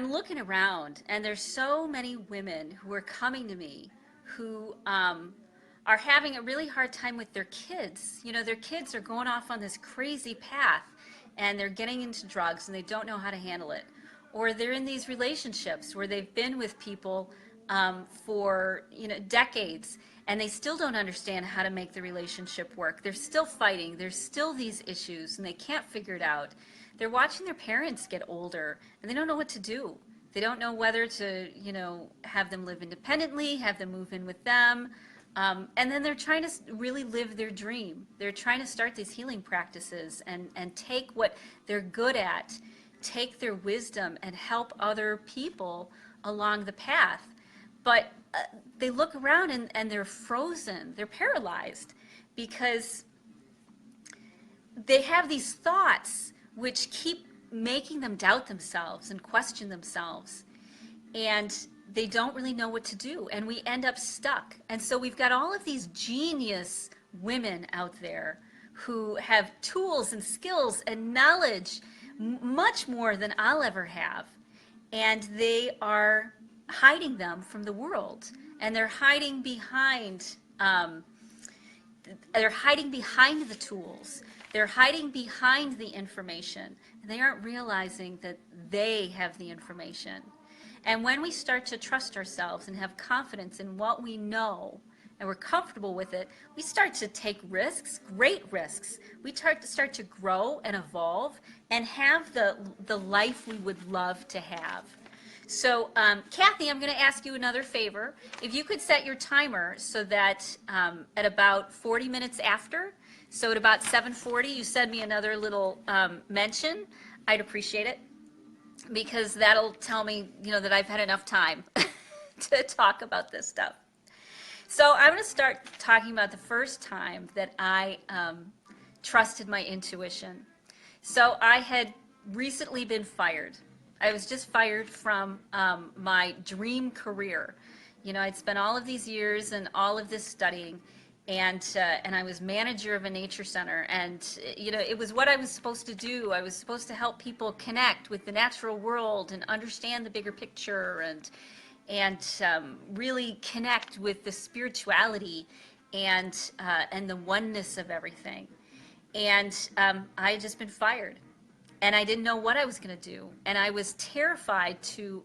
I'm looking around, and there's so many women who are coming to me who are having a really hard time with their kids. You know, their kids are going off on this crazy path, and they're getting into drugs, and they don't know how to handle it. Or they're in these relationships where they've been with people for decades, and they still don't understand how to make the relationship work. They're still fighting. There's still these issues, and they can't figure it out. They're watching their parents get older, and they don't know what to do. They don't know whether to, have them live independently, have them move in with them. And then they're trying to really live their dream. They're trying to start these healing practices and take what they're good at, take their wisdom, and help other people along the path. But they look around and they're frozen. They're paralyzed because they have these thoughts which keep making them doubt themselves and question themselves. And they don't really know what to do, and we end up stuck. And so we've got all of these genius women out there who have tools and skills and knowledge, much more than I'll ever have. And they are hiding them from the world. And they're hiding behind the tools. They're hiding behind the information. And they aren't realizing that they have the information. And when we start to trust ourselves and have confidence in what we know, and we're comfortable with it, we start to take risks, great risks. We start to grow and evolve and have the life we would love to have. So, Kathy, I'm going to ask you another favor. If you could set your timer so that at about 40 minutes after, so at about 7:40, you send me another little mention, I'd appreciate it, because that'll tell me, that I've had enough time to talk about this stuff. So I'm going to start talking about the first time that I trusted my intuition. So I had recently been fired. I was just fired from my dream career. I'd spent all of these years and all of this studying, and I was manager of a nature center, and it was what I was supposed to do. I was supposed to help people connect with the natural world and understand the bigger picture, and really connect with the spirituality and the oneness of everything. And I had just been fired, and I didn't know what I was going to do, and I was terrified to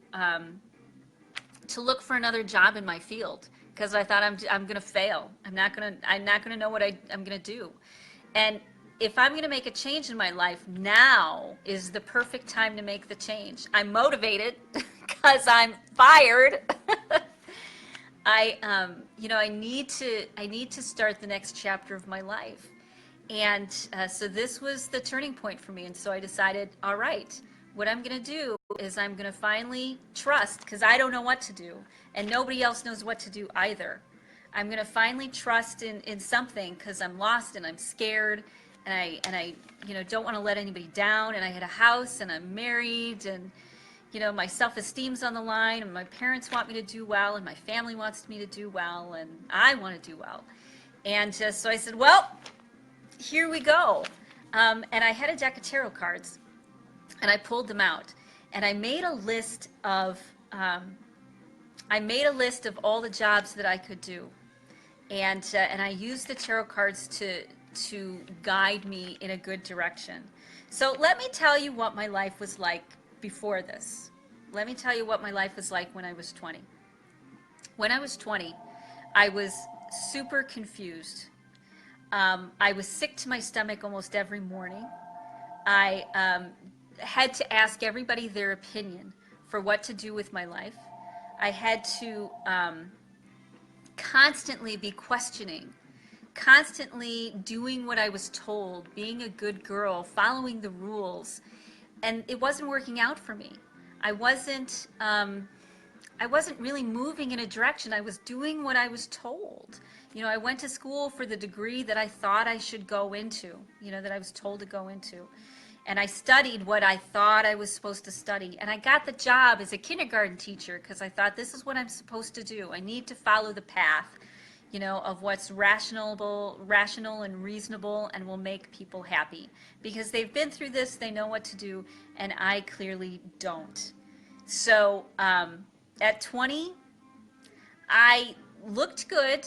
look for another job in my field, because I thought I'm going to fail. I'm not going to know what I'm going to do. And if I'm going to make a change in my life, now is the perfect time to make the change. I'm motivated because I'm fired. I need to start the next chapter of my life. And so this was the turning point for me. And so I decided, all right, what I'm going to do is I'm going to finally trust, because I don't know what to do, and nobody else knows what to do either. I'm going to finally trust in something, because I'm lost and I'm scared, and I don't want to let anybody down, and I had a house, and I'm married, and my self-esteem's on the line, and my parents want me to do well, and my family wants me to do well, and I want to do well. And so I said, well, here we go. And I had a deck of tarot cards, and I pulled them out, and I made a list of all the jobs that I could do, and I used the tarot cards to guide me in a good direction. So let me tell you what my life was like before this. Let me tell you what my life was like when I was 20. When I was 20, I was super confused. I was sick to my stomach almost every morning. I had to ask everybody their opinion for what to do with my life. I had to constantly be questioning, constantly doing what I was told, being a good girl, following the rules, and it wasn't working out for me. I wasn't really moving in a direction. I was doing what I was told. I went to school for the degree that I thought I should go into, that I was told to go into. And I studied what I thought I was supposed to study. And I got the job as a kindergarten teacher because I thought, this is what I'm supposed to do. I need to follow the path, of what's rational and reasonable and will make people happy. Because they've been through this, they know what to do, and I clearly don't. So at 20, I looked good,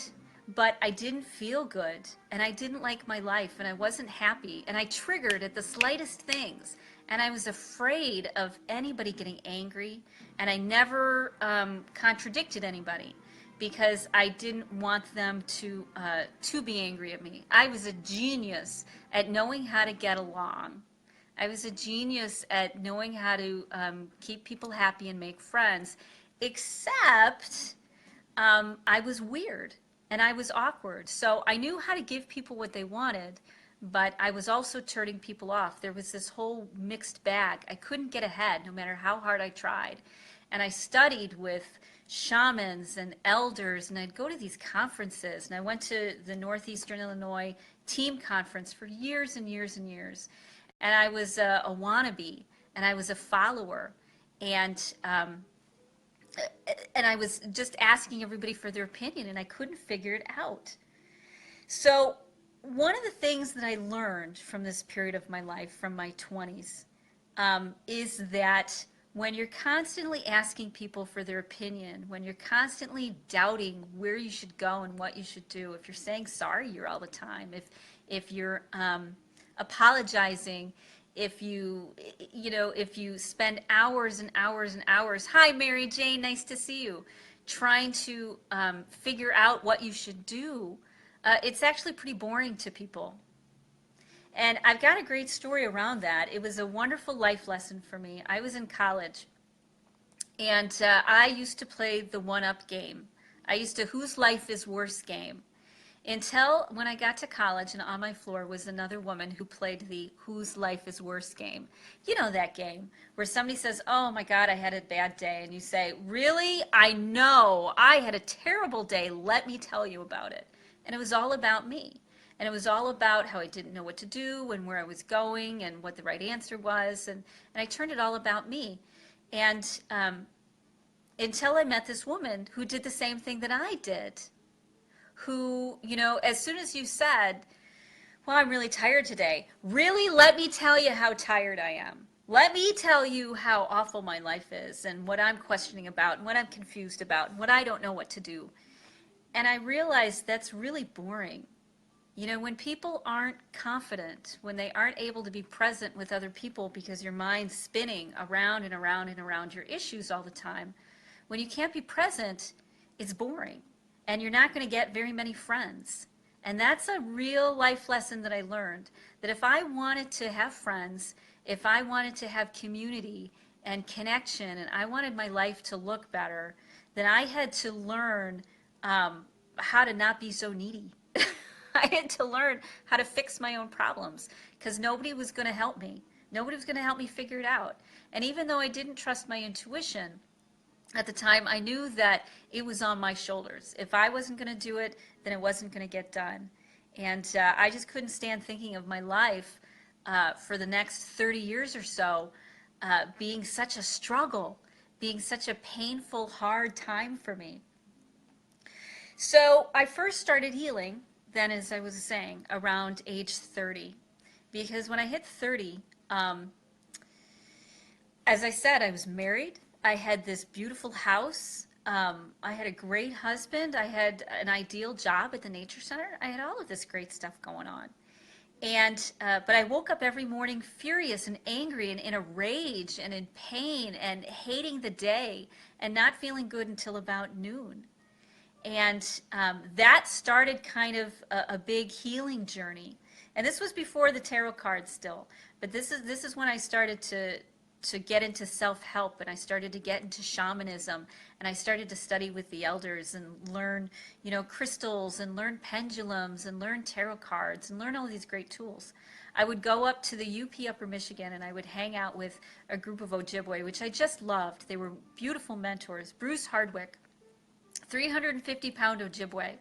but I didn't feel good, and I didn't like my life, and I wasn't happy, and I triggered at the slightest things, and I was afraid of anybody getting angry, and I never contradicted anybody because I didn't want them to be angry at me. I was a genius at knowing how to get along. I was a genius at knowing how to keep people happy and make friends, except I was weird and I was awkward. So I knew how to give people what they wanted, but I was also turning people off. There was this whole mixed bag. I couldn't get ahead no matter how hard I tried. And I studied with shamans and elders, and I'd go to these conferences. And I went to the Northeastern Illinois team conference for years and years and years. And I was a wannabe, and I was a follower. And I was just asking everybody for their opinion, and I couldn't figure it out. So one of the things that I learned from this period of my life, from my 20s, is that when you're constantly asking people for their opinion, when you're constantly doubting where you should go and what you should do, if you're saying sorry you're all the time, if you're apologizing, if you spend hours and hours and hours, hi Mary Jane, nice to see you, trying to figure out what you should do, it's actually pretty boring to people. And I've got a great story around that. It was a wonderful life lesson for me. I was in college, and I used to play the one-up game. I used to whose life is worse game. Until when I got to college, and on my floor was another woman who played the whose life is worse game. You know that game where somebody says, oh my God, I had a bad day. And you say, really? I know. I had a terrible day. Let me tell you about it. And it was all about me. And it was all about how I didn't know what to do and where I was going and what the right answer was. And I turned it all about me. And until I met this woman who did the same thing that I did. Who, as soon as you said, well, I'm really tired today. Really? Let me tell you how tired I am. Let me tell you how awful my life is and what I'm questioning about and what I'm confused about and what I don't know what to do. And I realized that's really boring. When people aren't confident, when they aren't able to be present with other people because your mind's spinning around and around and around your issues all the time, when you can't be present, it's boring. And you're not going to get very many friends. And that's a real life lesson that I learned, that if I wanted to have friends, if I wanted to have community and connection, and I wanted my life to look better, then I had to learn how to not be so needy. I had to learn how to fix my own problems, because nobody was going to help me. Nobody was going to help me figure it out. And even though I didn't trust my intuition, at the time, I knew that it was on my shoulders. If I wasn't going to do it, then it wasn't going to get done. And I just couldn't stand thinking of my life for the next 30 years or so being such a struggle, being such a painful, hard time for me. So I first started healing, then, as I was saying, around age 30. Because when I hit 30, as I said, I was married. I had this beautiful house. I had a great husband. I had an ideal job at the Nature Center. I had all of this great stuff going on. And but I woke up every morning furious and angry and in a rage and in pain and hating the day and not feeling good until about noon. And that started kind of a big healing journey. And this was before the tarot cards still. But this is when I started to get into self-help, and I started to get into shamanism, and I started to study with the elders and learn, crystals, and learn pendulums, and learn tarot cards, and learn all these great tools. I would go up to the UP Upper Michigan, and I would hang out with a group of Ojibwe, which I just loved. They were beautiful mentors. Bruce Hardwick, 350-pound Ojibwe.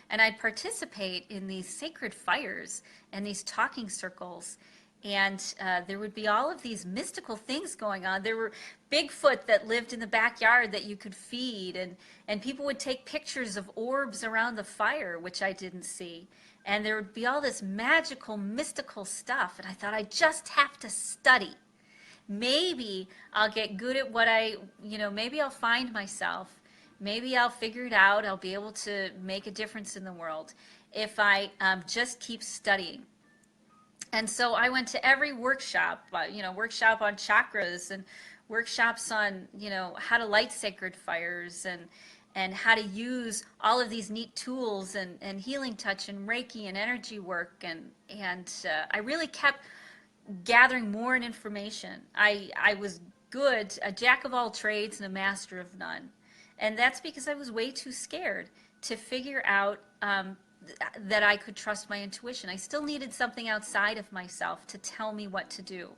And I'd participate in these sacred fires and these talking circles. And there would be all of these mystical things going on. There were Bigfoot that lived in the backyard that you could feed, and people would take pictures of orbs around the fire, which I didn't see. And there would be all this magical, mystical stuff. And I thought, I just have to study. maybe I'll get good at what maybe I'll find myself. Maybe I'll figure it out. I'll be able to make a difference in the world if I just keep studying. And so I went to every workshop, workshop on chakras and workshops on, how to light sacred fires and how to use all of these neat tools and healing touch and Reiki and energy work. And I really kept gathering more information. I was good, a jack of all trades and a master of none. And that's because I was way too scared to figure out that I could trust my intuition. I still needed something outside of myself to tell me what to do.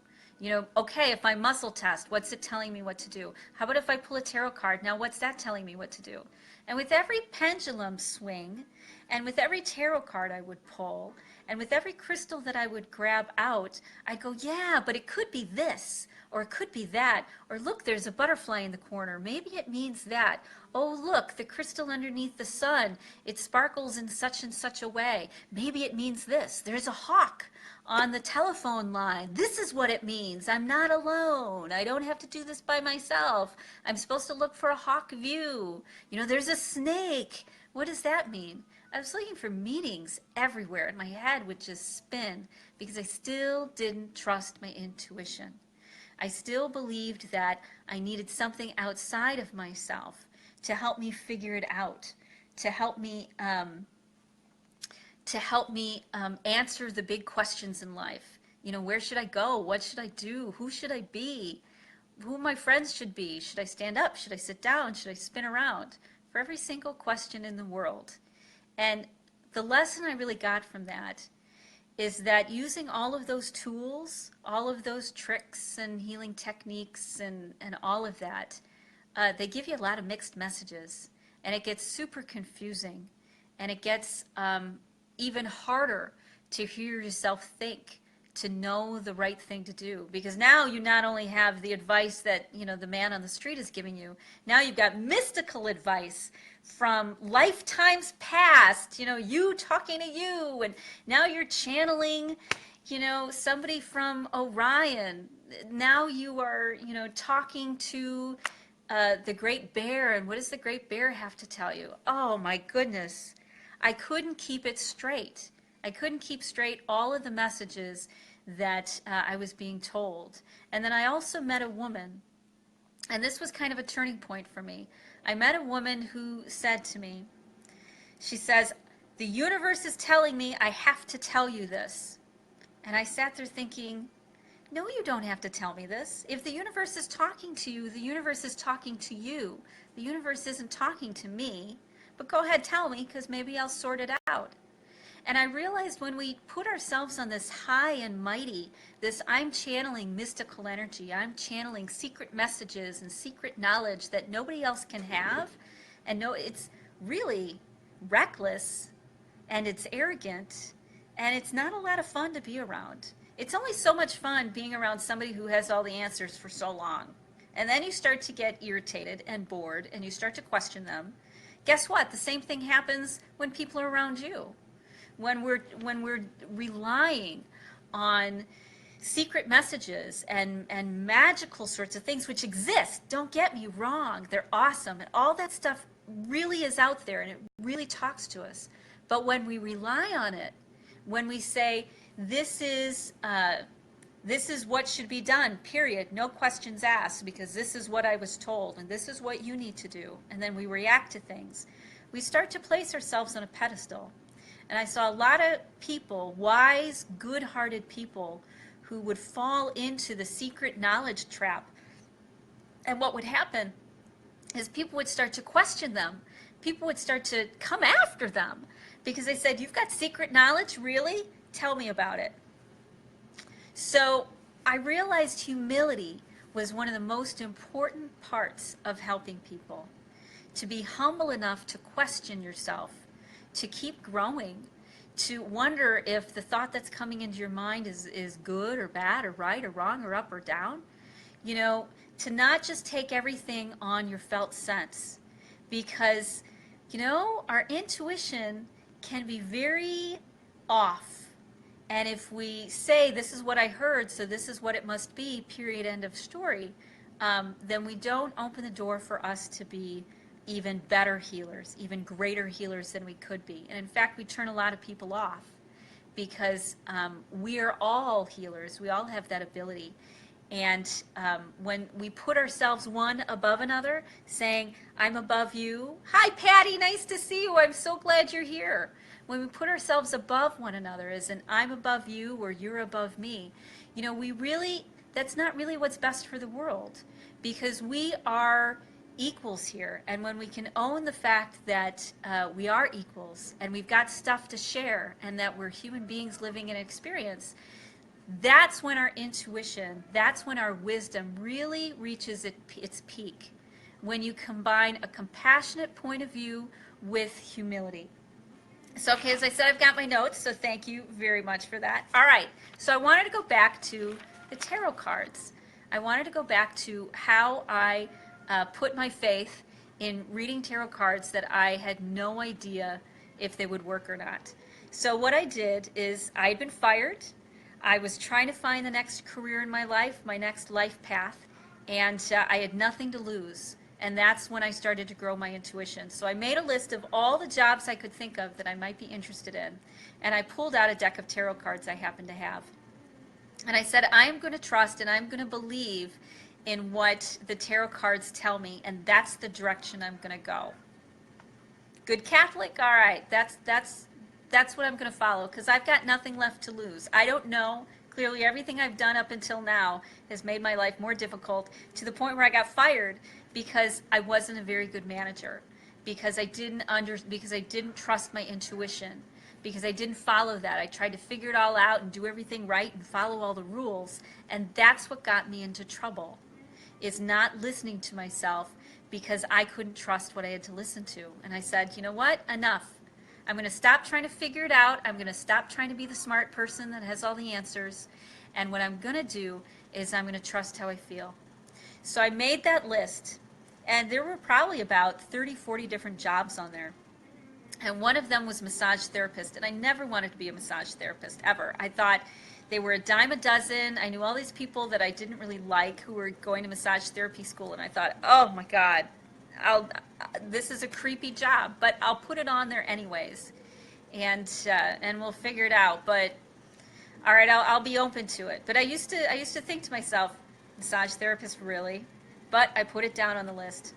Okay, if I muscle test, what's it telling me what to do? How about if I pull a tarot card? Now, what's that telling me what to do? And with every pendulum swing, and with every tarot card I would pull, and with every crystal that I would grab out, I'd go, yeah, but it could be this, or it could be that, or look, there's a butterfly in the corner. Maybe it means that. Oh, look, the crystal underneath the sun, it sparkles in such and such a way. Maybe it means this. There's a hawk on the telephone line. This is what it means. I'm not alone. I don't have to do this by myself. I'm supposed to look for a hawk view. There's a snake. What does that mean? I was looking for meanings everywhere, and my head would just spin because I still didn't trust my intuition. I still believed that I needed something outside of myself to help me figure it out, to help me answer the big questions in life. Where should I go? What should I do? Who should I be? Who my friends should be? Should I stand up? Should I sit down? Should I spin around? For every single question in the world. And the lesson I really got from that is that using all of those tools, all of those tricks and healing techniques and all of that, they give you a lot of mixed messages, and it gets super confusing, and it gets even harder to hear yourself think, to know the right thing to do. Because now you not only have the advice that the man on the street is giving you, now you've got mystical advice from lifetimes past, you talking to you, and now you're channeling, somebody from Orion. Now you are, talking to the Great Bear, and what does the Great Bear have to tell you? Oh my goodness. I couldn't keep it straight. I couldn't keep straight all of the messages that I was being told. And then I also met a woman, and this was kind of a turning point for me. I met a woman who said to me, she says, the universe is telling me I have to tell you this. And I sat there thinking, no, you don't have to tell me this. If the universe is talking to you, the universe is talking to you. The universe isn't talking to me. But go ahead, tell me, because maybe I'll sort it out. And I realized when we put ourselves on this high and mighty, this I'm channeling mystical energy, I'm channeling secret messages and secret knowledge that nobody else can have, and no, it's really reckless, and it's arrogant, and it's not a lot of fun to be around. It's only so much fun being around somebody who has all the answers for so long. And then you start to get irritated and bored, and you start to question them. Guess what? The same thing happens when people are around you. When we're relying on secret messages and magical sorts of things, which exist, don't get me wrong, they're awesome, and all that stuff really is out there, and it really talks to us. But when we rely on it, when we say, this is what should be done, period, no questions asked, because this is what I was told, and this is what you need to do, and then we react to things, we start to place ourselves on a pedestal. And I saw a lot of people, wise, good-hearted people, who would fall into the secret knowledge trap. And what would happen is people would start to question them. People would start to come after them because they said, you've got secret knowledge, really? Tell me about it. So I realized humility was one of the most important parts of helping people. To be humble enough to question yourself, to keep growing, to wonder if the thought that's coming into your mind is good or bad or right or wrong or up or down. To not just take everything on your felt sense, because, our intuition can be very off. And if we say, this is what I heard, so this is what it must be, period, end of story, then we don't open the door for us to be even better healers, even greater healers than we could be. And in fact, we turn a lot of people off because we are all healers. We all have that ability. And when we put ourselves one above another, saying, I'm above you. Hi, Patty, nice to see you. I'm so glad you're here. When we put ourselves above one another as an I'm above you or you're above me, you know, that's not really what's best for the world, because we are equals here. And when we can own the fact that we are equals and we've got stuff to share and that we're human beings living an experience, that's when our intuition, that's when our wisdom really reaches its peak. When you combine a compassionate point of view with humility. So, okay, as I said, I've got my notes, so thank you very much for that. All right, so I wanted to go back to the tarot cards. I wanted to go back to how I put my faith in reading tarot cards that I had no idea if they would work or not. So what I did is I had been fired. I was trying to find the next career in my life, my next life path, and I had nothing to lose. And that's when I started to grow my intuition. So I made a list of all the jobs I could think of that I might be interested in. And I pulled out a deck of tarot cards I happen to have. And I said, I am going to trust and I'm going to believe in what the tarot cards tell me. And that's the direction I'm going to go. Good Catholic? All right. That's what I'm going to follow, because I've got nothing left to lose. I don't know. Clearly, everything I've done up until now has made my life more difficult, to the point where I got fired because I wasn't a very good manager, because I didn't trust my intuition, because I didn't follow that. I tried to figure it all out and do everything right and follow all the rules, and that's what got me into trouble, is not listening to myself because I couldn't trust what I had to listen to. And I said, you know what? Enough. I'm going to stop trying to figure it out. I'm going to stop trying to be the smart person that has all the answers. And what I'm going to do is I'm going to trust how I feel. So I made that list, and there were probably about 30, 40 different jobs on there. And one of them was massage therapist, and I never wanted to be a massage therapist, ever. I thought they were a dime a dozen. I knew all these people that I didn't really like who were going to massage therapy school, and I thought, oh my God, this is a creepy job, but I'll put it on there anyways, and we'll figure it out. But all right, I'll be open to it. But I used to think to myself, massage therapist, really? But I put it down on the list.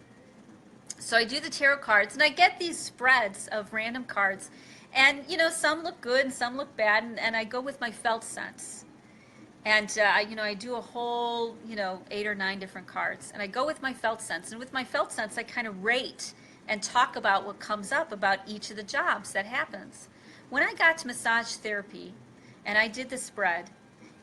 So I do the tarot cards, and I get these spreads of random cards, and you know, some look good and some look bad, and I go with my felt sense. And I do a whole 8 or 9 different cards, and I go with my felt sense. And with my felt sense, I kind of rate and talk about what comes up about each of the jobs that happens. When I got to massage therapy, and I did the spread,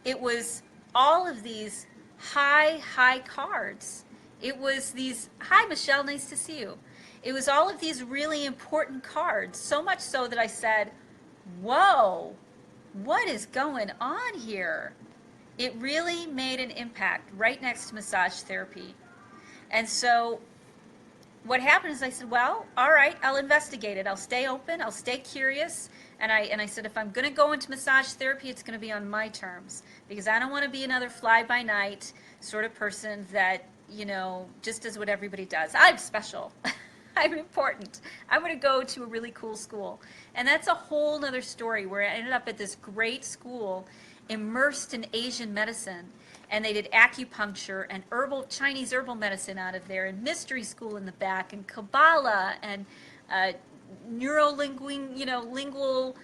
it was all of these high cards. It was these, hi Michelle, nice to see you. It was all of these really important cards, so much so that I said, whoa, what is going on here? It really made an impact right next to massage therapy. And so what happened is I said, well, all right, I'll investigate it. I'll stay open. I'll stay curious. And I said, if I'm going to go into massage therapy, it's going to be on my terms, because I don't want to be another fly-by-night sort of person that, just does what everybody does. I'm special. I'm important. I'm going to go to a really cool school. And that's a whole other story, where I ended up at this great school immersed in Asian medicine, and they did acupuncture and Chinese herbal medicine out of there, and mystery school in the back, and Kabbalah, and lingual,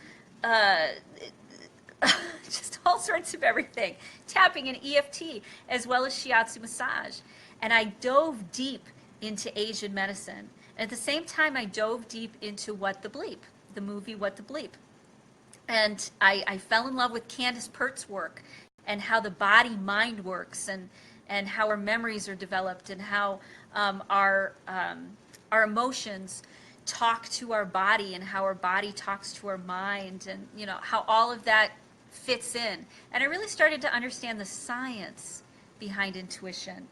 just all sorts of everything, tapping and EFT, as well as shiatsu massage. And I dove deep into Asian medicine. And at the same time, I dove deep into What the Bleep, the movie What the Bleep. And I fell in love with Candace Pert's work, and how the body-mind works, and how our memories are developed, and how our emotions talk to our body, and how our body talks to our mind, and how all of that fits in. And I really started to understand the science behind intuition.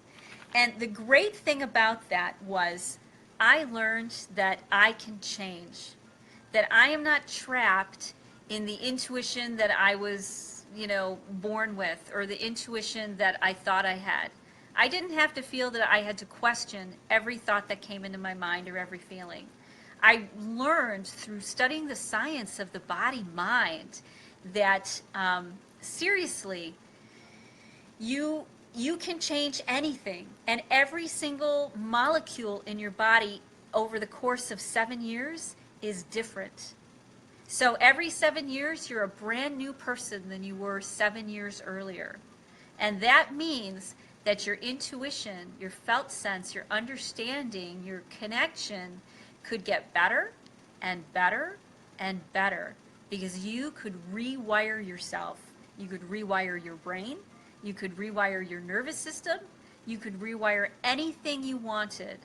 And the great thing about that was I learned that I can change, that I am not trapped in the intuition that I was, born with, or the intuition that I thought I had. I didn't have to feel that I had to question every thought that came into my mind or every feeling. I learned through studying the science of the body mind that seriously, you can change anything, and every single molecule in your body over the course of 7 years is different. So every 7 years, you're a brand new person than you were 7 years earlier. And that means that your intuition, your felt sense, your understanding, your connection could get better and better and better, because you could rewire yourself. You could rewire your brain. You could rewire your nervous system. You could rewire anything you wanted.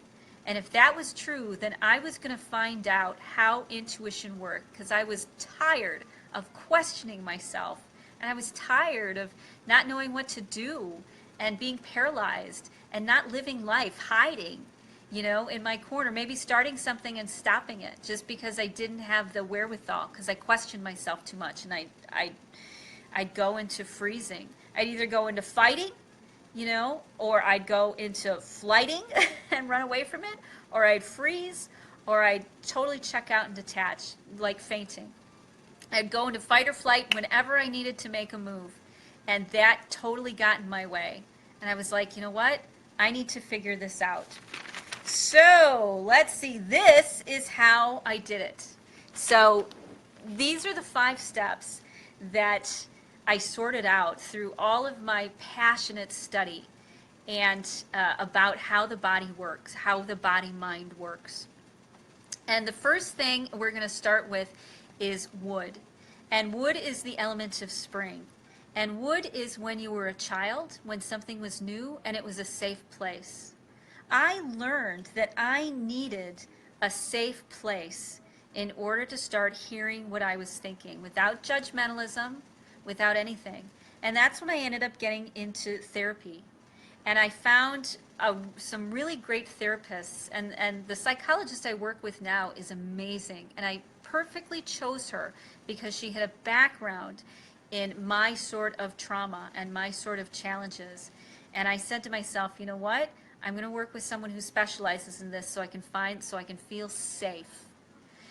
And if that was true, then I was going to find out how intuition worked, because I was tired of questioning myself, and I was tired of not knowing what to do and being paralyzed and not living life, hiding, in my corner, maybe starting something and stopping it just because I didn't have the wherewithal, because I questioned myself too much, and I'd go into freezing. I'd either go into fighting, or I'd go into flighting and run away from it, or I'd freeze, or I'd totally check out and detach, like fainting. I'd go into fight or flight whenever I needed to make a move, and that totally got in my way. And I was like, you know what? I need to figure this out. So let's see. This is how I did it. So these are the 5 steps that I sorted out through all of my passionate study and about how the body works, how the body-mind works. And the first thing we're going to start with is wood. And wood is the element of spring. And wood is when you were a child, when something was new and it was a safe place. I learned that I needed a safe place in order to start hearing what I was thinking without judgmentalism, without anything. And that's when I ended up getting into therapy. And I found some really great therapists, and the psychologist I work with now is amazing. And I perfectly chose her because she had a background in my sort of trauma and my sort of challenges. And I said to myself, you know what? I'm going to work with someone who specializes in this so I can feel safe.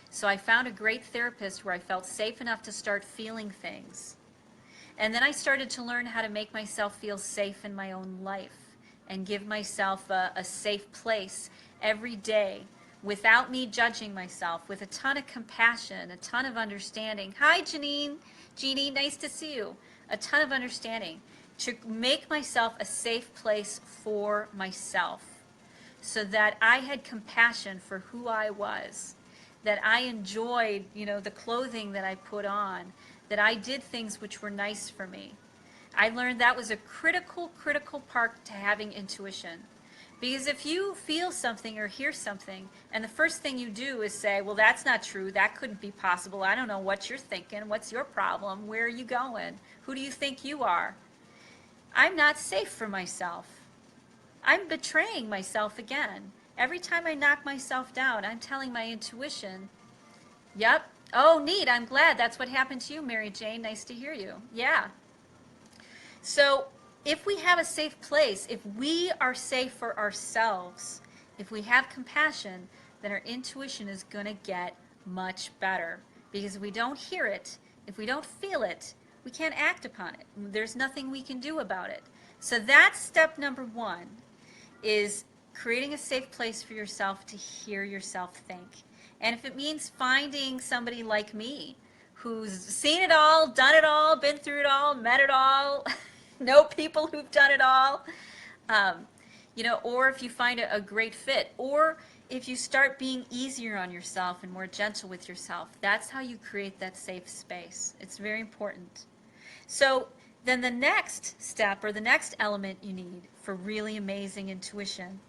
So I found a great therapist where I felt safe enough to start feeling things. And then I started to learn how to make myself feel safe in my own life and give myself a safe place every day without me judging myself, with a ton of compassion, a ton of understanding. Hi, Janine. Jeannie, nice to see you. A ton of understanding to make myself a safe place for myself so that I had compassion for who I was, that I enjoyed, the clothing that I put on, that I did things which were nice for me. I learned that was a critical part to having intuition. Because if you feel something or hear something, and the first thing you do is say, well, that's not true, that couldn't be possible, I don't know what you're thinking, what's your problem, where are you going, who do you think you are? I'm not safe for myself. I'm betraying myself again. Every time I knock myself down, I'm telling my intuition, yep, oh, neat, I'm glad that's what happened to you, Mary Jane, nice to hear you. Yeah. So if we have a safe place, if we are safe for ourselves, if we have compassion, then our intuition is going to get much better. Because if we don't hear it, if we don't feel it, we can't act upon it. There's nothing we can do about it. So that's step number 1, is creating a safe place for yourself to hear yourself think. And if it means finding somebody like me who's seen it all, done it all, been through it all, met it all, know people who've done it all, or if you find a great fit, or if you start being easier on yourself and more gentle with yourself, that's how you create that safe space. It's very important. So then the next step, or the next element you need for really amazing intuition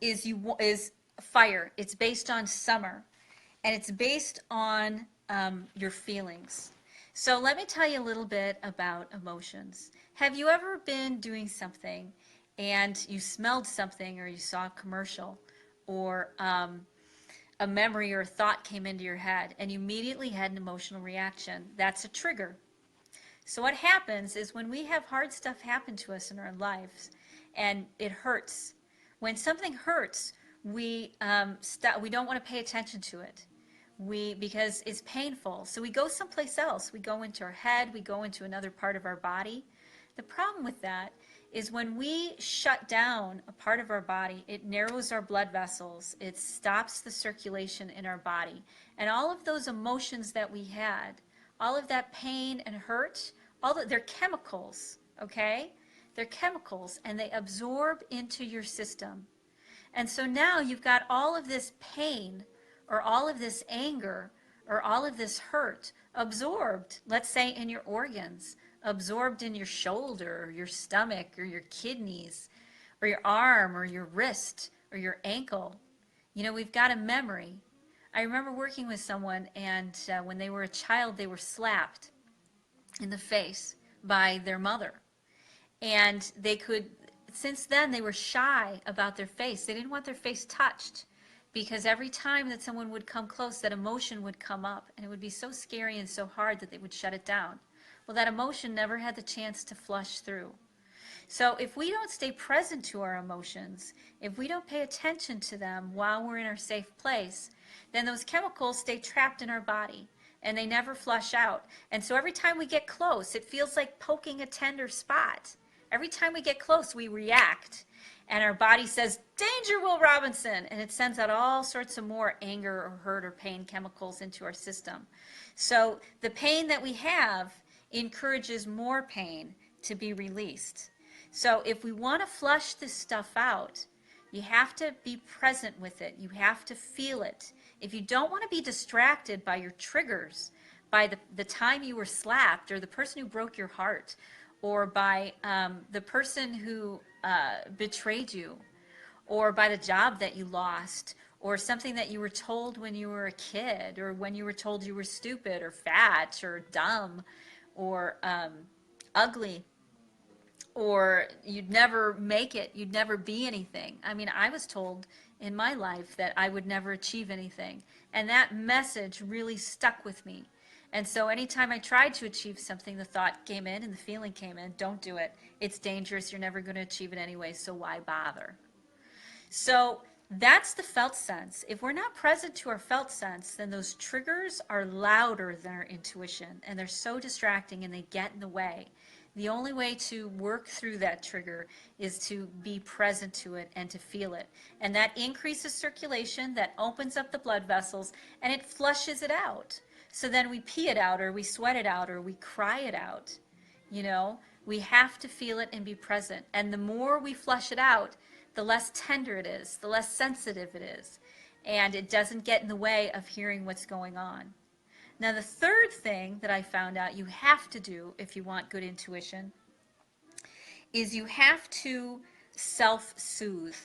is fire. It's based on summer, and it's based on your feelings. So let me tell you a little bit about emotions. Have you ever been doing something and you smelled something, or you saw a commercial, or a memory or a thought came into your head and you immediately had an emotional reaction. That's a trigger. So what happens is when we have hard stuff happen to us in our lives and it hurts, when something hurts, we don't want to pay attention to it. Because it's painful. So we go someplace else. We go into our head, we go into another part of our body. The problem with that is when we shut down a part of our body, it narrows our blood vessels, it stops the circulation in our body. And all of those emotions that we had, all of that pain and hurt, they're chemicals, okay? They're chemicals and they absorb into your system. And so now you've got all of this pain or all of this anger or all of this hurt absorbed, let's say in your organs, absorbed in your shoulder or your stomach or your kidneys or your arm or your wrist or your ankle. You know, we've got a memory. I remember working with someone and when they were a child, they were slapped in the face by their mother. And since then they were shy about their face. They didn't want their face touched because every time that someone would come close, that emotion would come up and it would be so scary and so hard that they would shut it down. Well, that emotion never had the chance to flush through. So if we don't stay present to our emotions, if we don't pay attention to them while we're in our safe place, then those chemicals stay trapped in our body and they never flush out. And so every time we get close, it feels like poking a tender spot. Every time we get close, we react. And our body says, danger, Will Robinson, and it sends out all sorts of more anger or hurt or pain chemicals into our system. So the pain that we have encourages more pain to be released. So if we want to flush this stuff out, you have to be present with it. You have to feel it. If you don't want to be distracted by your triggers, by the time you were slapped or the person who broke your heart, or by the person who betrayed you, or by the job that you lost, or something that you were told when you were a kid, or when you were told you were stupid or fat or dumb or ugly, or you'd never make it, you'd never be anything. I mean, I was told in my life that I would never achieve anything, and that message really stuck with me. And so anytime I tried to achieve something, the thought came in and the feeling came in, don't do it. It's dangerous. You're never going to achieve it anyway, so why bother? So that's the felt sense. If we're not present to our felt sense, then those triggers are louder than our intuition, and they're so distracting and they get in the way. The only way to work through that trigger is to be present to it and to feel it. And that increases circulation, that opens up the blood vessels, and it flushes it out. So then we pee it out, or we sweat it out, or we cry it out. You know, we have to feel it and be present. And the more we flush it out, the less tender it is, the less sensitive it is. And it doesn't get in the way of hearing what's going on. Now, the third thing that I found out you have to do if you want good intuition is you have to self-soothe.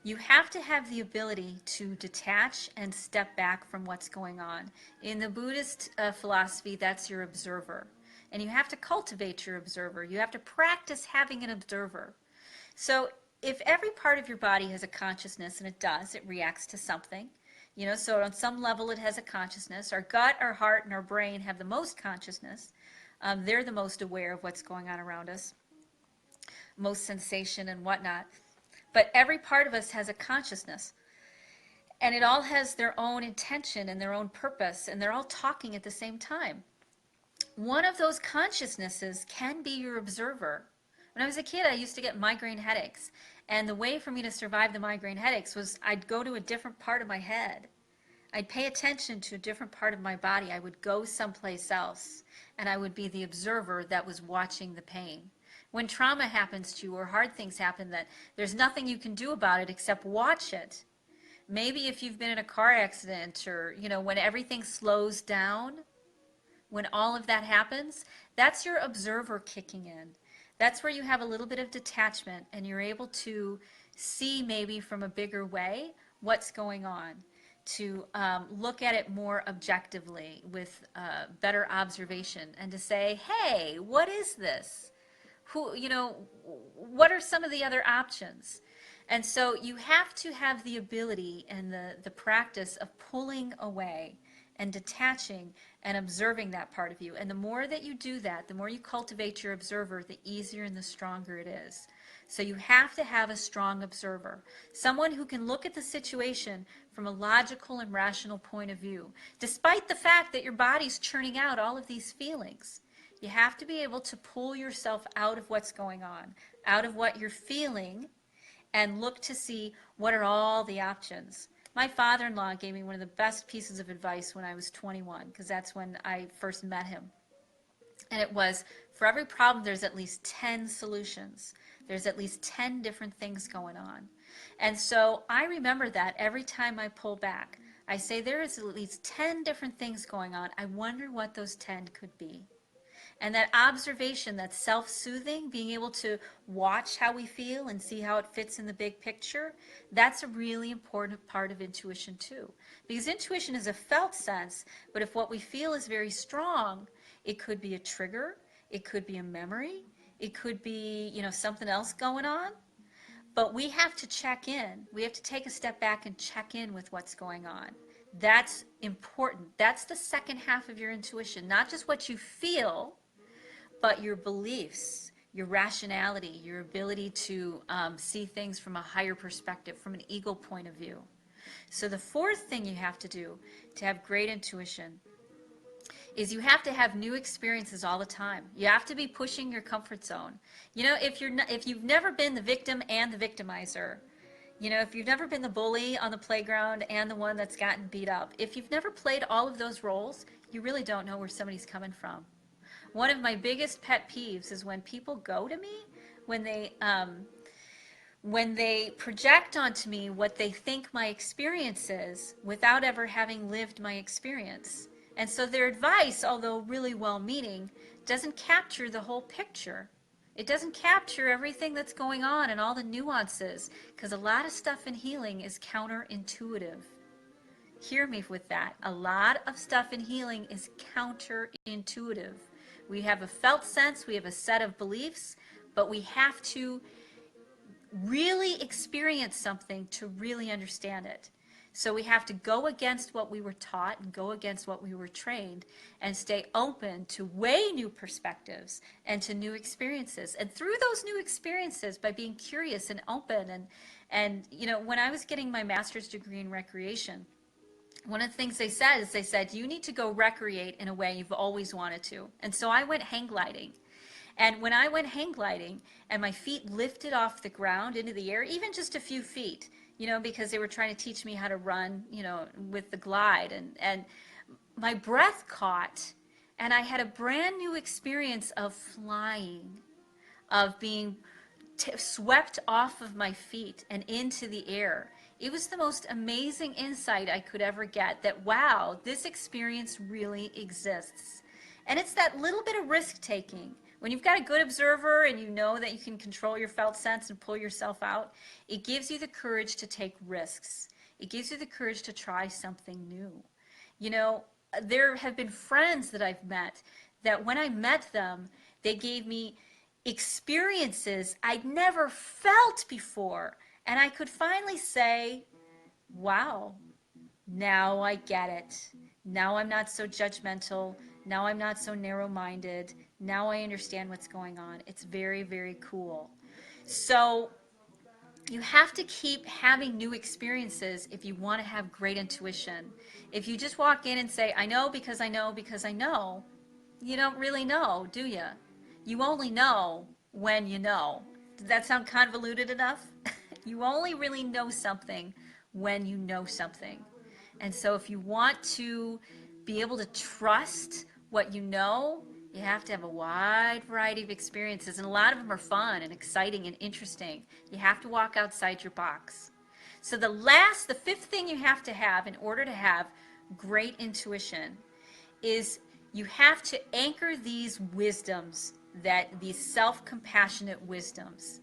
You have to have the ability to detach and step back from what's going on. In the Buddhist philosophy, that's your observer. And you have to cultivate your observer. You have to practice having an observer. So if every part of your body has a consciousness, and it does, it reacts to something, you know, so on some level it has a consciousness. Our gut, our heart, and our brain have the most consciousness. They're the most aware of what's going on around us, most sensation and whatnot. But every part of us has a consciousness. And it all has their own intention and their own purpose, and they're all talking at the same time. One of those consciousnesses can be your observer. When I was a kid, I used to get migraine headaches. And the way for me to survive the migraine headaches was I'd go to a different part of my head. I'd pay attention to a different part of my body. I would go someplace else, and I would be the observer that was watching the pain. When trauma happens to you or hard things happen, that there's nothing you can do about it except watch it. Maybe if you've been in a car accident, or, you know, when everything slows down, when all of that happens, that's your observer kicking in. That's where you have a little bit of detachment and you're able to see maybe from a bigger way what's going on, to look at it more objectively with better observation, and to say, hey, what is this? Who, you know, what are some of the other options? And so you have to have the ability and the practice of pulling away and detaching and observing that part of you. And the more that you do that, the more you cultivate your observer, the easier and the stronger it is. So you have to have a strong observer, someone who can look at the situation from a logical and rational point of view, despite the fact that your body's churning out all of these feelings. You have to be able to pull yourself out of what's going on, out of what you're feeling, and look to see what are all the options. My father-in-law gave me one of the best pieces of advice when I was 21, because that's when I first met him. And it was, for every problem, there's at least 10 solutions. There's at least 10 different things going on. And so I remember that every time I pull back. I say there is at least 10 different things going on. I wonder what those 10 could be. And that observation, that self-soothing, being able to watch how we feel and see how it fits in the big picture, that's a really important part of intuition too. Because intuition is a felt sense, but if what we feel is very strong, it could be a trigger, it could be a memory, it could be, something else going on. But we have to check in. We have to take a step back and check in with what's going on. That's important. That's the second half of your intuition, not just what you feel, but your beliefs, your rationality, your ability to see things from a higher perspective, from an ego point of view. So the fourth thing you have to do to have great intuition is you have to have new experiences all the time. You have to be pushing your comfort zone. If you've never been the victim and the victimizer, if you've never been the bully on the playground and the one that's gotten beat up, if you've never played all of those roles, you really don't know where somebody's coming from. One of my biggest pet peeves is when people go to me, when they project onto me what they think my experience is without ever having lived my experience. And so their advice, although really well-meaning, doesn't capture the whole picture. It doesn't capture everything that's going on and all the nuances, because a lot of stuff in healing is counterintuitive. Hear me with that. A lot of stuff in healing is counterintuitive. We have a felt sense, we have a set of beliefs, but we have to really experience something to really understand it. So we have to go against what we were taught and go against what we were trained and stay open to way new perspectives and to new experiences. And through those new experiences, by being curious and open, and when I was getting my master's degree in recreation, one of the things they said, you need to go recreate in a way you've always wanted to. And so I went hang gliding. And when I went hang gliding and my feet lifted off the ground into the air, even just a few feet, because they were trying to teach me how to run, with the glide, and my breath caught, and I had a brand new experience of flying, of being swept off of my feet and into the air. It was the most amazing insight I could ever get, that wow, this experience really exists. And it's that little bit of risk taking. When you've got a good observer and you know that you can control your felt sense and pull yourself out, it gives you the courage to take risks. It gives you the courage to try something new. There have been friends that I've met that when I met them, they gave me experiences I'd never felt before. And I could finally say, wow, now I get it. Now I'm not so judgmental. Now I'm not so narrow-minded. Now I understand what's going on. It's very, very cool. So you have to keep having new experiences if you want to have great intuition. If you just walk in and say, I know because I know because I know, you don't really know, do you? You only know when you know. Does that sound convoluted enough? You only really know something when you know something. And so if you want to be able to trust what you know, you have to have a wide variety of experiences. And a lot of them are fun and exciting and interesting. You have to walk outside your box. So the fifth thing you have to have in order to have great intuition is you have to anchor these wisdoms, these self-compassionate wisdoms.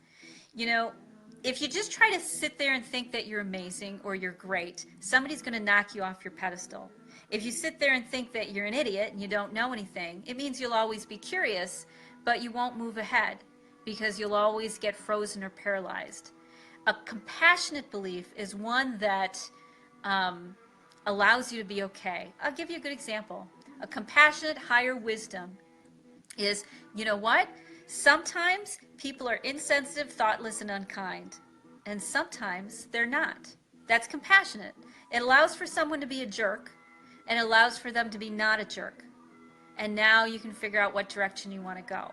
If you just try to sit there and think that you're amazing or you're great, somebody's going to knock you off your pedestal. If you sit there and think that you're an idiot and you don't know anything, it means you'll always be curious, but you won't move ahead because you'll always get frozen or paralyzed. A compassionate belief is one that allows you to be okay. I'll give you a good example. A compassionate higher wisdom is, you know what? Sometimes people are insensitive, thoughtless, and unkind, and sometimes they're not. That's compassionate. It allows for someone to be a jerk, and it allows for them to be not a jerk. And now you can figure out what direction you want to go.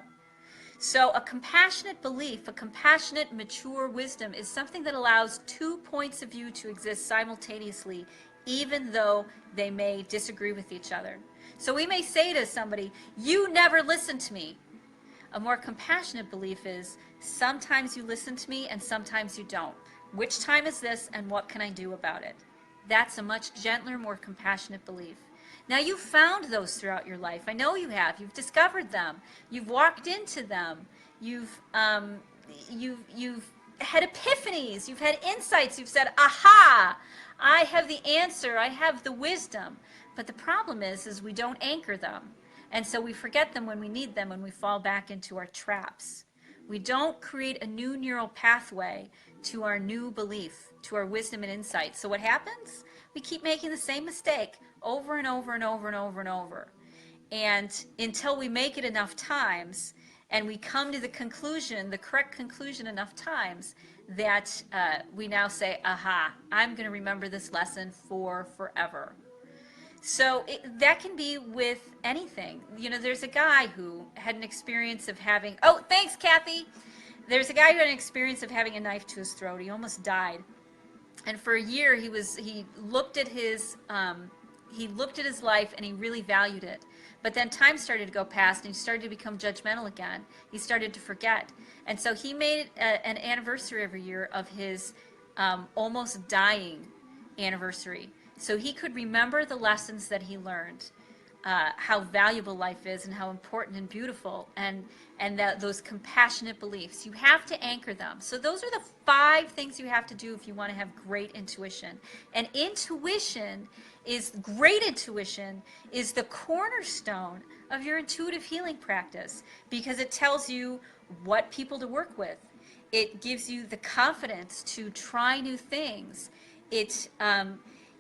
So a compassionate belief, a compassionate, mature wisdom is something that allows two points of view to exist simultaneously, even though they may disagree with each other. So we may say to somebody, you never listen to me. A more compassionate belief is, sometimes you listen to me and sometimes you don't. Which time is this and what can I do about it? That's a much gentler, more compassionate belief. Now, you've found those throughout your life. I know you have. You've discovered them. You've walked into them. You've had epiphanies. You've had insights. You've said, aha, I have the answer. I have the wisdom. But the problem is we don't anchor them. And so we forget them when we need them and we fall back into our traps. We don't create a new neural pathway to our new belief, to our wisdom and insight. So what happens? We keep making the same mistake over and over and over and over and over. And until we make it enough times and we come to the conclusion, the correct conclusion enough times, that we now say, aha, I'm going to remember this lesson for forever. So that can be with anything. You know, there's a guy who had an experience of having, oh, thanks, Kathy. There's a guy who had an experience of having a knife to his throat. He almost died. And for a year, he looked at his life and he really valued it. But then time started to go past and he started to become judgmental again. He started to forget. And so he made an anniversary every year of his almost dying anniversary. So he could remember the lessons that he learned, how valuable life is and how important and beautiful, and those compassionate beliefs. You have to anchor them. So those are the 5 things you have to do if you want to have great intuition. And great intuition is the cornerstone of your intuitive healing practice, because it tells you what people to work with. It gives you the confidence to try new things. It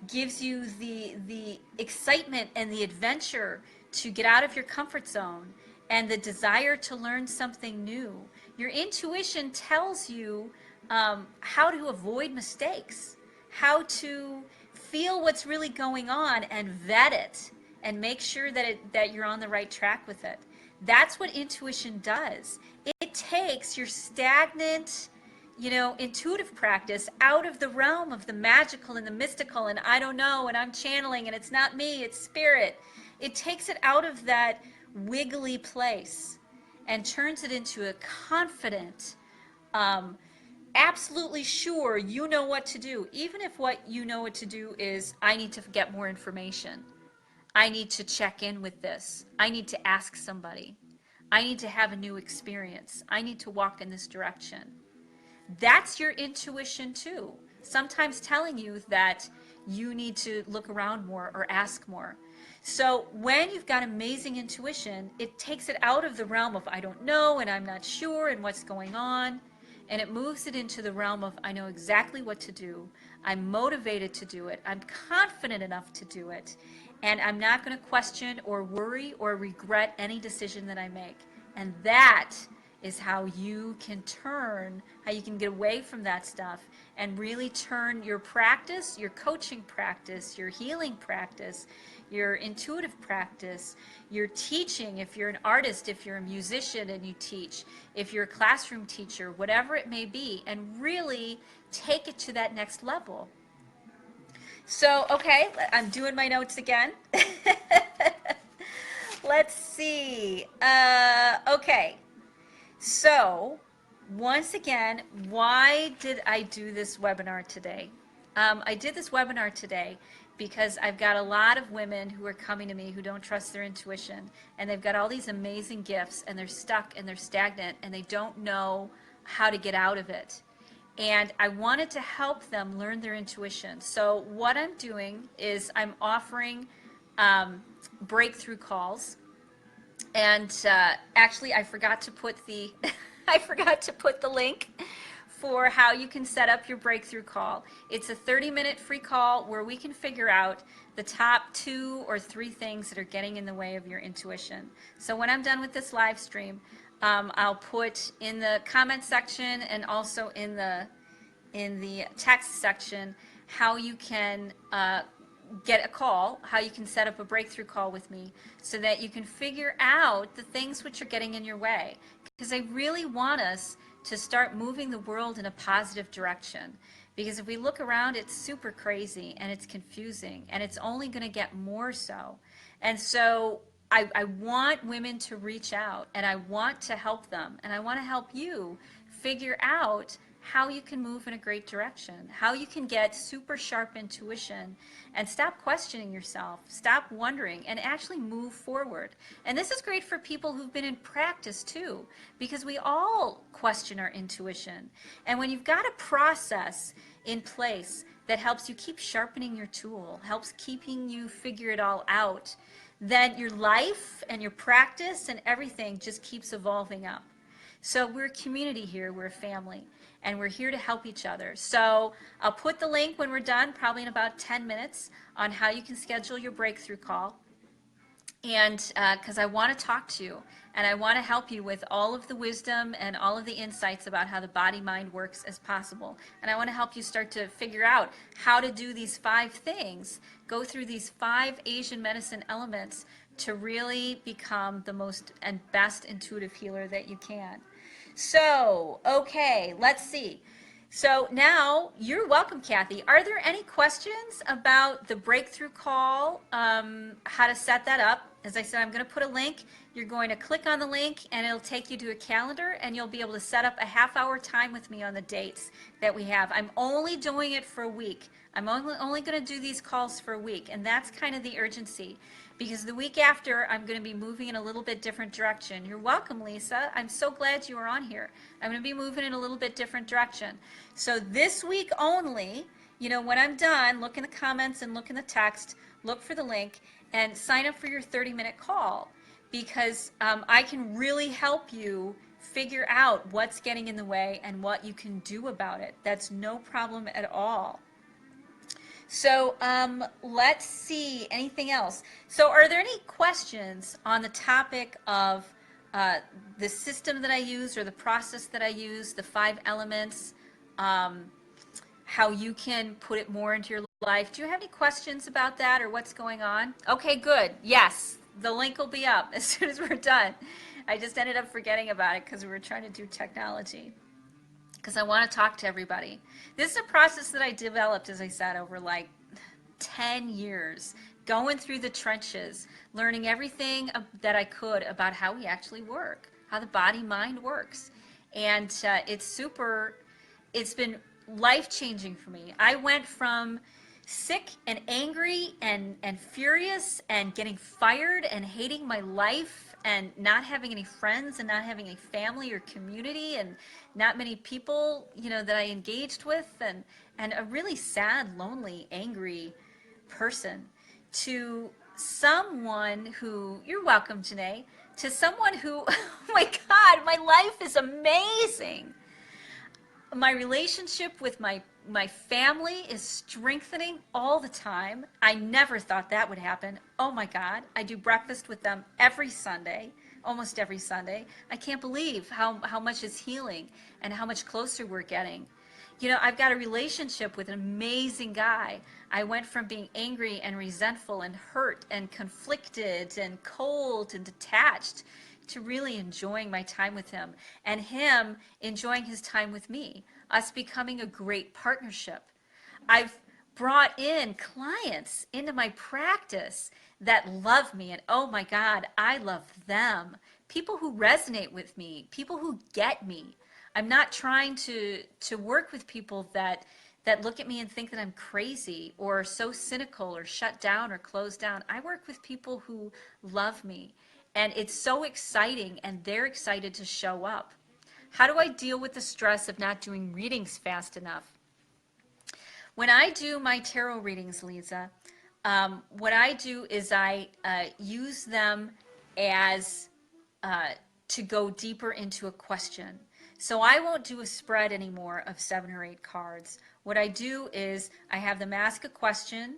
gives you the excitement and the adventure to get out of your comfort zone and the desire to learn something new. Your intuition tells you how to avoid mistakes, how to feel what's really going on and vet it and make sure that you're on the right track with it. That's what intuition does. It takes your stagnant, intuitive practice out of the realm of the magical and the mystical and I don't know and I'm channeling and it's not me, it's spirit. It takes it out of that wiggly place and turns it into a confident, absolutely sure you know what to do, even if what you know what to do is, I need to get more information. I need to check in with this. I need to ask somebody. I need to have a new experience. I need to walk in this direction. That's your intuition too. Sometimes telling you that you need to look around more or ask more. So when you've got amazing intuition, it takes it out of the realm of I don't know and I'm not sure and what's going on, and it moves it into the realm of I know exactly what to do. I'm motivated to do it. I'm confident enough to do it. And I'm not going to question or worry or regret any decision that I make. And that is how you can get away from that stuff and really turn your practice, your coaching practice, your healing practice, your intuitive practice, your teaching, if you're an artist, if you're a musician and you teach, if you're a classroom teacher, whatever it may be, and really take it to that next level. So, okay, I'm doing my notes again. Let's see. Okay. So, once again, why did I do this webinar today? I did this webinar today because I've got a lot of women who are coming to me who don't trust their intuition, and they've got all these amazing gifts, and they're stuck and they're stagnant, and they don't know how to get out of it. And I wanted to help them learn their intuition. So what I'm doing is I'm offering breakthrough calls. And actually, I forgot to put the I forgot to put the link for how you can set up your breakthrough call. It's a 30-minute free call where we can figure out the top 2 or 3 things that are getting in the way of your intuition. So when I'm done with this live stream, I'll put in the comment section and also in the text section how you can get a call, how you can set up a breakthrough call with me so that you can figure out the things which are getting in your way. Because I really want us to start moving the world in a positive direction. Because if we look around, it's super crazy and it's confusing and it's only going to get more so. And so I want women to reach out and I want to help them and I want to help you figure out how you can move in a great direction, how you can get super sharp intuition and stop questioning yourself, stop wondering, and actually move forward. And this is great for people who've been in practice too, because we all question our intuition. And when you've got a process in place that helps you keep sharpening your tool, helps keeping you figure it all out, then your life and your practice and everything just keeps evolving up. So we're a community here, we're a family, and we're here to help each other. So I'll put the link when we're done, probably in about 10 minutes, on how you can schedule your breakthrough call. And because I want to talk to you, and I want to help you with all of the wisdom and all of the insights about how the body-mind works as possible. And I want to help you start to figure out how to do these 5 things, go through these 5 Asian medicine elements to really become the most and best intuitive healer that you can. So, okay, let's see. So now, you're welcome, Kathy. Are there any questions about the breakthrough call, how to set that up? As I said, I'm going to put a link. You're going to click on the link, and it'll take you to a calendar, and you'll be able to set up a half-hour time with me on the dates that we have. I'm only doing it for a week. I'm only going to do these calls for a week, and that's kind of the urgency. Because the week after, I'm going to be moving in a little bit different direction. You're welcome, Lisa. I'm so glad you are on here. I'm going to be moving in a little bit different direction. So this week only, you know, when I'm done, look in the comments and look in the text, look for the link, and sign up for your 30-minute call. Because I can really help you figure out what's getting in the way and what you can do about it. That's no problem at all. So let's see, anything else? So are there any questions on the topic of the system that I use or the process that I use, the 5 elements, how you can put it more into your life? Do you have any questions about that or what's going on? Okay, good. Yes, the link will be up as soon as we're done. I just ended up forgetting about it because we were trying to do technology. Because I want to talk to everybody. This is a process that I developed, as I said, over like 10 years, going through the trenches, learning everything that I could about how we actually work, how the body-mind works. And it's been life-changing for me. I went from sick and angry and furious and getting fired and hating my life and not having any friends and not having any family or community and not many people, you know, that I engaged with and a really sad, lonely, angry person to someone who, you're welcome, Janae, to someone who, oh my God, my life is amazing. My relationship with my family is strengthening all the time. I never thought that would happen. Oh my God, I do breakfast with them every Sunday, almost every Sunday. I can't believe how much is healing and how much closer we're getting. You know, I've got a relationship with an amazing guy. I went from being angry and resentful and hurt and conflicted and cold and detached to really enjoying my time with him and him enjoying his time with me, us becoming a great partnership. I've brought in clients into my practice that love me, and oh my God, I love them. People who resonate with me, people who get me. I'm not trying to work with people that look at me and think that I'm crazy or so cynical or shut down or closed down. I work with people who love me. And it's so exciting, and they're excited to show up. How do I deal with the stress of not doing readings fast enough? When I do my tarot readings, Lisa, what I do is I use them as to go deeper into a question. So I won't do a spread anymore of 7 or 8 cards. What I do is I have them ask a question.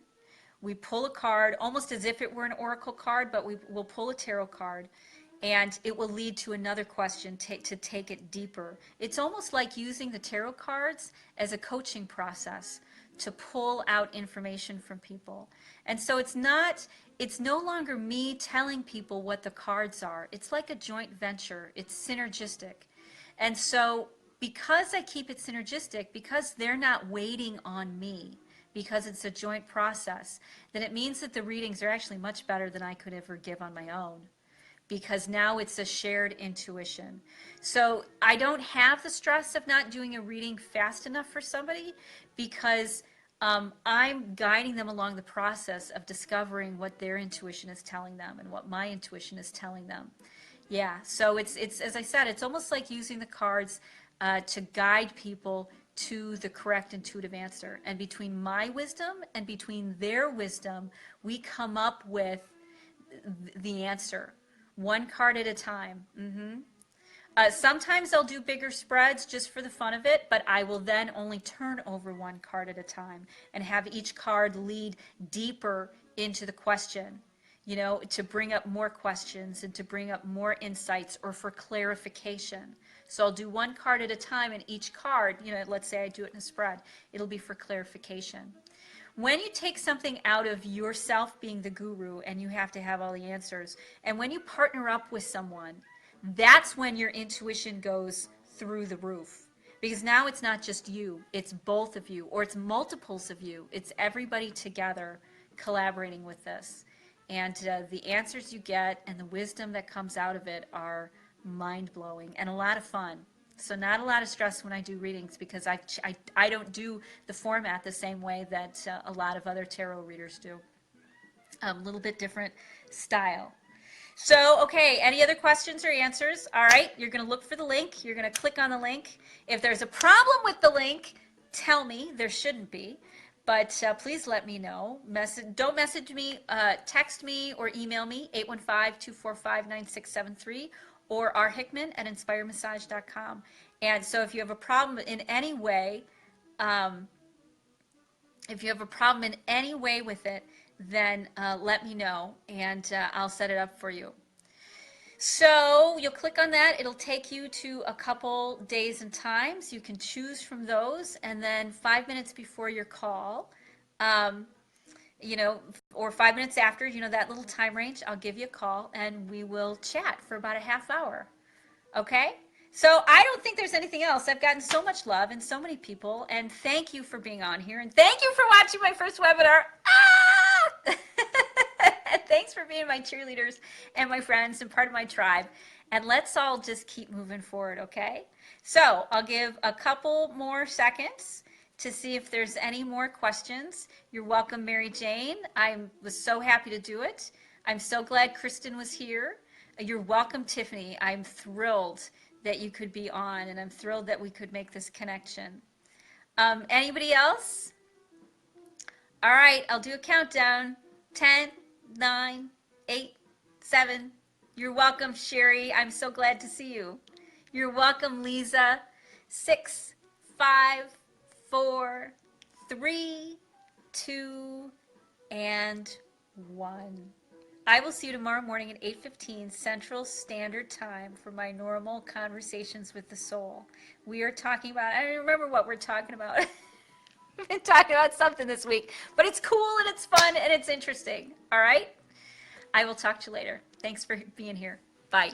We pull a card almost as if it were an oracle card, but we will pull a tarot card, and it will lead to another question to take it deeper. It's almost like using the tarot cards as a coaching process to pull out information from people. And so it's no longer me telling people what the cards are. It's like a joint venture. It's synergistic. And so because I keep it synergistic, because they're not waiting on me, because it's a joint process, then it means that the readings are actually much better than I could ever give on my own, because now it's a shared intuition. So I don't have the stress of not doing a reading fast enough for somebody, because I'm guiding them along the process of discovering what their intuition is telling them and what my intuition is telling them. Yeah, so it's as I said, it's almost like using the cards to guide people to the correct intuitive answer. And between my wisdom and between their wisdom, we come up with the answer, one card at a time. Sometimes I'll do bigger spreads just for the fun of it, but I will then only turn over one card at a time and have each card lead deeper into the question, you know, to bring up more questions and to bring up more insights or for clarification. So I'll do one card at a time, and each card, you know, let's say I do it in a spread, it'll be for clarification. When you take something out of yourself being the guru and you have to have all the answers, and when you partner up with someone, that's when your intuition goes through the roof. Because now it's not just you, it's both of you, or it's multiples of you. It's everybody together collaborating with this. And the answers you get and the wisdom that comes out of it are mind-blowing and a lot of fun. So not a lot of stress when I do readings, because I don't do the format the same way that a lot of other tarot readers do. A little bit different style. So, okay, any other questions or answers? All right, you're going to look for the link. You're going to click on the link. If there's a problem with the link, tell me. There shouldn't be. But please let me know. Don't message me, text me or email me, 815-245-9673, or rhickman@inspiremassage.com. And so if you have a problem in any way, with it, then let me know, and I'll set it up for you. So you'll click on that. It'll take you to a couple days and times. You can choose from those, and then 5 minutes before your call, you know, or 5 minutes after, you know, that little time range, I'll give you a call, and we will chat for about a half hour. Okay? So I don't think there's anything else. I've gotten so much love and so many people, and thank you for being on here, and thank you for watching my first webinar. Thanks for being my cheerleaders and my friends and part of my tribe. And let's all just keep moving forward, okay? So I'll give a couple more seconds to see if there's any more questions. You're welcome, Mary Jane. I was so happy to do it. I'm so glad Kristen was here. You're welcome, Tiffany. I'm thrilled that you could be on, and I'm thrilled that we could make this connection. Anybody else? All right, I'll do a countdown. 10, 9, 8, 7. You're welcome, Sherry. I'm so glad to see you. You're welcome, Lisa. 6, 5, 4, 3, 2, and 1. I will see you tomorrow morning at 8:15 Central Standard Time for my normal Conversations with the Soul. We are talking about, I don't remember what we're talking about. We've been talking about something this week, but it's cool and it's fun and it's interesting. All right? I will talk to you later. Thanks for being here. Bye.